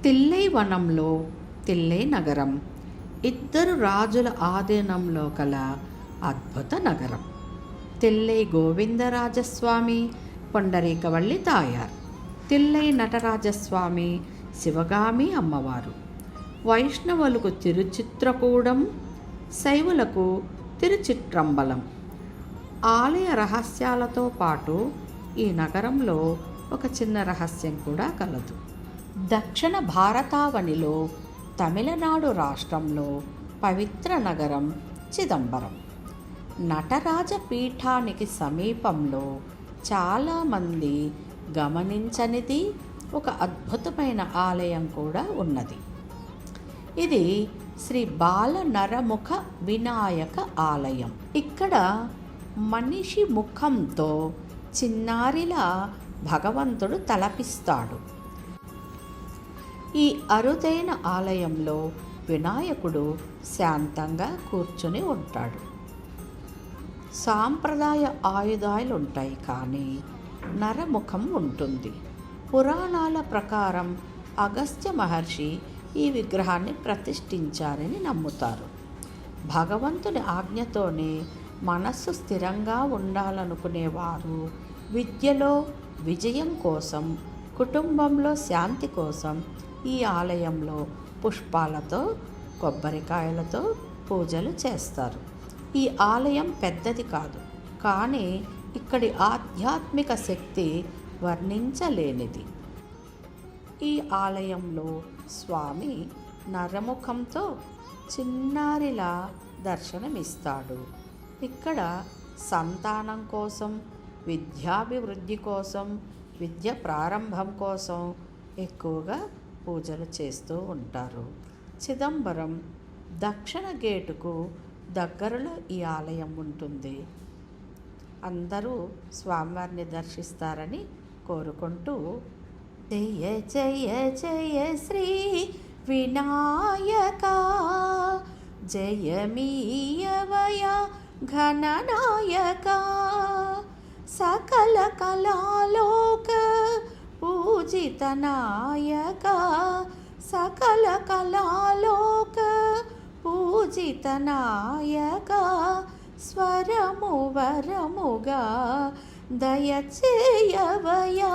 తిల్లై వనంలో తిల్లై నగరం ఇద్దరు రాజుల ఆధీనంలో కల అద్భుత నగరం. తిల్లై గోవిందరాజస్వామి, పొండరీకవల్లి తాయార్. తిల్లై నటరాజస్వామి, శివగామి అమ్మవారు. వైష్ణవులకు తిరుచిత్రకూడం, శైవులకు తిరుచిట్రంబలం. ఆలయ రహస్యాలతో పాటు ఈ నగరంలో ఒక చిన్న రహస్యం కూడా కలదు. దక్షిణ భారతావనిలో తమిళనాడు రాష్ట్రంలో పవిత్ర నగరం చిదంబరం. నటరాజ పీఠానికి సమీపంలో చాలామంది గమనించనిది ఒక అద్భుతమైన ఆలయం కూడా ఉన్నది. ఇది శ్రీ బాల నరముఖ వినాయక ఆలయం. ఇక్కడ మనిషి ముఖంతో చిన్నారిలా భగవంతుడు తలపిస్తాడు. ఈ అరుదైన ఆలయంలో వినాయకుడు శాంతంగా కూర్చుని ఉంటాడు. సాంప్రదాయ ఆయుధాలు ఉంటాయి, కానీ నరముఖం ఉంటుంది. పురాణాల ప్రకారం అగస్త్య మహర్షి ఈ విగ్రహాన్ని ప్రతిష్ఠించారని నమ్ముతారు. భగవంతుని ఆజ్ఞతోనే మనస్సు స్థిరంగా ఉండాలనుకునేవారు విద్యలో విజయం కోసం, కుటుంబంలో శాంతి కోసం ఈ ఆలయంలో పుష్పాలతో, కొబ్బరికాయలతో పూజలు చేస్తారు. ఈ ఆలయం పెద్దది కాదు, కానీ ఇక్కడి ఆధ్యాత్మిక శక్తి వర్ణించలేనిది. ఈ ఆలయంలో స్వామి నరముఖంతో చిన్నారిలా దర్శనమిస్తాడు. ఇక్కడ సంతానం కోసం, విద్యాభివృద్ధి కోసం, విద్య ప్రారంభం కోసం ఎక్కువగా పూజలు చేస్తూ ఉంటారు. చిదంబరం దక్షిణ గేటుకు దగ్గరలో ఈ ఆలయం ఉంటుంది. అందరూ స్వామివారిని దర్శిస్తారని కోరుకుంటూ, జయ జయ జయ శ్రీ వినాయక, జయమీయవయ ఘననాయక, సకల కళాలోక పూజిత నాయక, సకల కళాలోక పూజిత నాయక, స్వరము వరముగా దయచేయవయా.